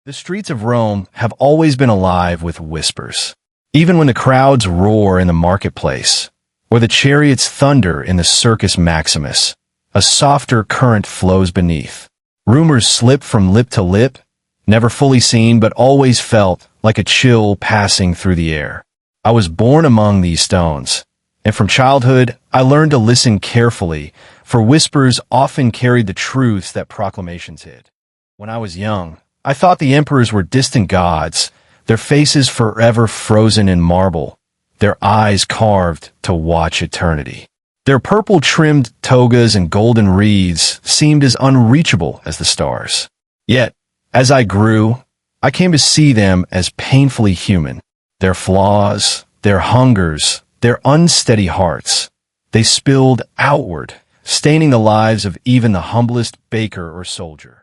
The streets of Rome have always been alive with whispers. Even when the crowds roar in the marketplace, or the chariots thunder in the Circus Maximus, a softer current flows beneath. Rumors slip from lip to lip, never fully seen but always felt like a chill passing through the air. I was born among these stones, and from childhood I learned to listen carefully, for whispers often carried the truths that proclamations hid. When I was young, I thought the emperors were distant gods, their faces forever frozen in marble, their eyes carved to watch eternity. Their purple-trimmed togas and golden wreaths seemed as unreachable as the stars. Yet, as I grew, I came to see them as painfully human. Their flaws, their hungers, their unsteady hearts, they spilled outward, staining the lives of even the humblest baker or soldier.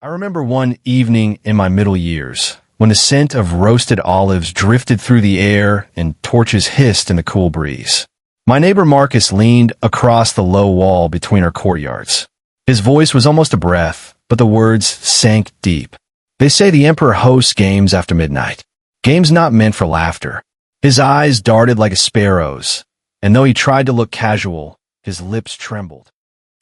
I remember one evening in my middle years, when the scent of roasted olives drifted through the air and torches hissed in the cool breeze. My neighbor Marcus leaned across the low wall between our courtyards. His voice was almost a breath, but the words sank deep. They say the emperor hosts games after midnight. Games not meant for laughter. His eyes darted like a sparrow's, and though he tried to look casual, his lips trembled.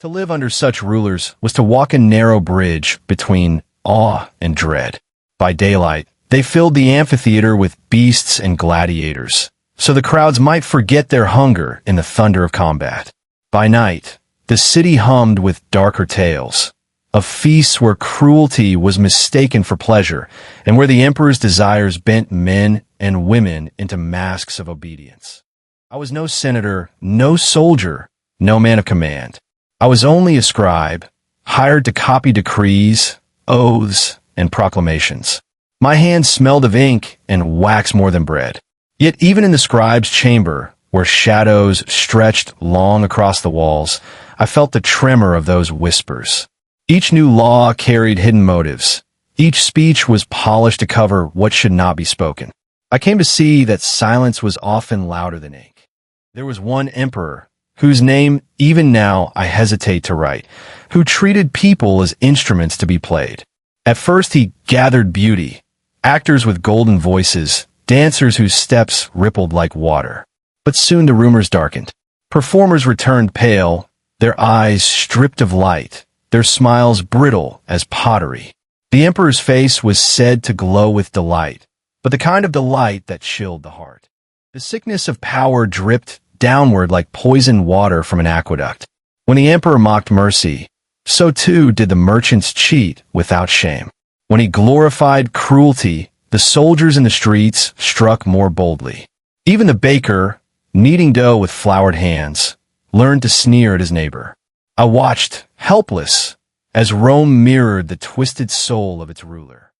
To live under such rulers was to walk a narrow bridge between awe and dread. By daylight, they filled the amphitheater with beasts and gladiators, so the crowds might forget their hunger in the thunder of combat. By night, the city hummed with darker tales, of feasts where cruelty was mistaken for pleasure, and where the emperor's desires bent men and women into masks of obedience. I was no senator, no soldier, no man of command. I was only a scribe, hired to copy decrees, oaths, and proclamations. My hands smelled of ink and wax more than bread. Yet even in the scribe's chamber, where shadows stretched long across the walls, I felt the tremor of those whispers. Each new law carried hidden motives. Each speech was polished to cover what should not be spoken. I came to see that silence was often louder than ink. There was one emperor, whose name even now I hesitate to write, who treated people as instruments to be played. At first he gathered beauty, actors with golden voices, dancers whose steps rippled like water. But soon the rumors darkened. Performers returned pale, their eyes stripped of light, their smiles brittle as pottery. The emperor's face was said to glow with delight, but the kind of delight that chilled the heart. The sickness of power dripped downward like poisoned water from an aqueduct. When the emperor mocked mercy, so too did the merchants cheat without shame. When he glorified cruelty, the soldiers in the streets struck more boldly. Even the baker, kneading dough with floured hands, learned to sneer at his neighbor. I watched, helpless, as Rome mirrored the twisted soul of its ruler.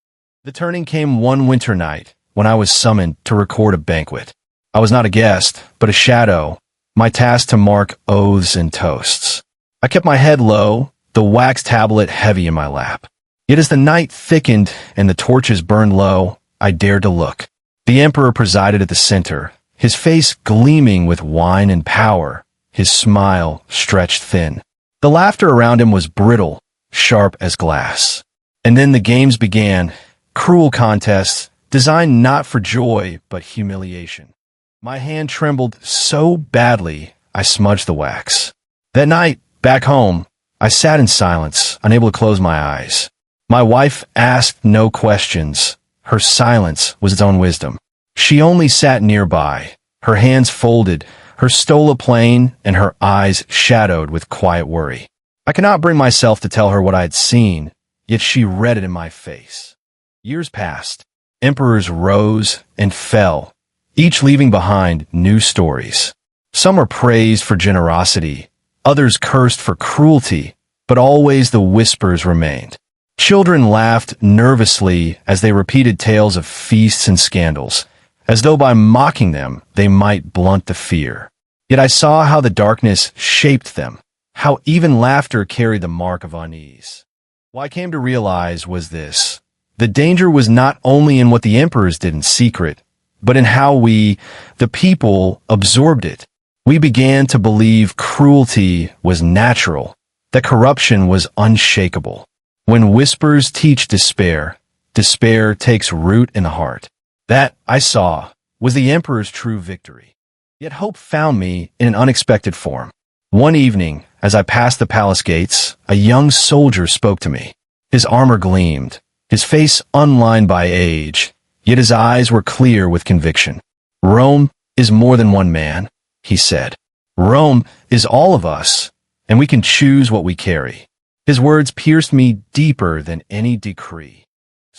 The turning came one winter night when I was summoned to record a banquet. I was not a guest, but a shadow, my task to mark oaths and toasts. I kept my head low, the wax tablet heavy in my lap. Yet as the night thickened and the torches burned low, I dared to look. The emperor presided at the center, his face gleaming with wine and power, his smile stretched thin. The laughter around him was brittle, sharp as glass. And then the games began, cruel contests, designed not for joy but humiliation. My hand trembled so badly I smudged the wax. That night, back home, I sat in silence, unable to close my eyes. My wife asked no questions. Her silence was its own wisdom. She only sat nearby, her hands folded, her stola plain, and her eyes shadowed with quiet worry. I could not bring myself to tell her what I had seen, yet she read it in my face. Years passed. Emperors rose and fell, each leaving behind new stories. Some were praised for generosity, others cursed for cruelty, but always the whispers remained. Children laughed nervously as they repeated tales of feasts and scandals, as though by mocking them they might blunt the fear. Yet I saw how the darkness shaped them, how even laughter carried the mark of unease. What I came to realize was this: the danger was not only in what the emperors did in secret, but in how we, the people, absorbed it. We began to believe cruelty was natural, that corruption was unshakable. When whispers teach despair, despair takes root in the heart. That, I saw, was the emperor's true victory. Yet hope found me in an unexpected form. One evening, as I passed the palace gates, a young soldier spoke to me. His armor gleamed, his face unlined by age, yet his eyes were clear with conviction. "Rome is more than one man," he said. "Rome is all of us, and we can choose what we carry." His words pierced me deeper than any decree.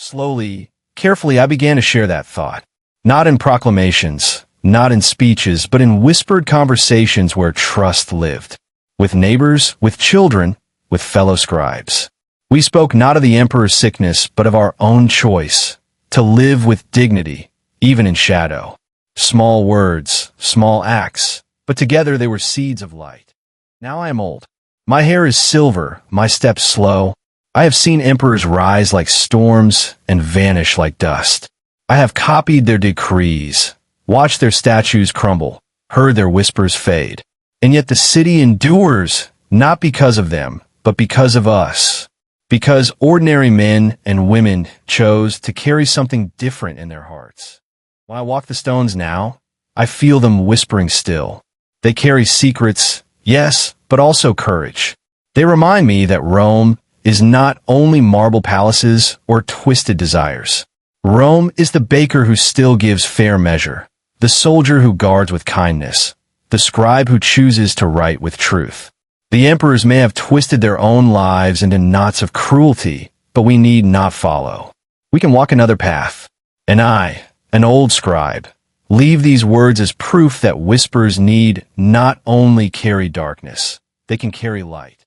Slowly, carefully, I began to share that thought. Not in proclamations, not in speeches, but in whispered conversations where trust lived. With neighbors, with children, with fellow scribes. We spoke not of the emperor's sickness, but of our own choice, to live with dignity, even in shadow. Small words, small acts, but together they were seeds of light. Now I am old. My hair is silver, my steps slow. I have seen emperors rise like storms and vanish like dust. I have copied their decrees, watched their statues crumble, heard their whispers fade. And yet the city endures, not because of them, but because of us. Because ordinary men and women chose to carry something different in their hearts. When I walk the stones now, I feel them whispering still. They carry secrets, yes, but also courage. They remind me that Rome is not only marble palaces or twisted desires. Rome is the baker who still gives fair measure, the soldier who guards with kindness, the scribe who chooses to write with truth. The emperors may have twisted their own lives into knots of cruelty, but we need not follow. We can walk another path. And I, an old scribe, leave these words as proof that whispers need not only carry darkness, they can carry light.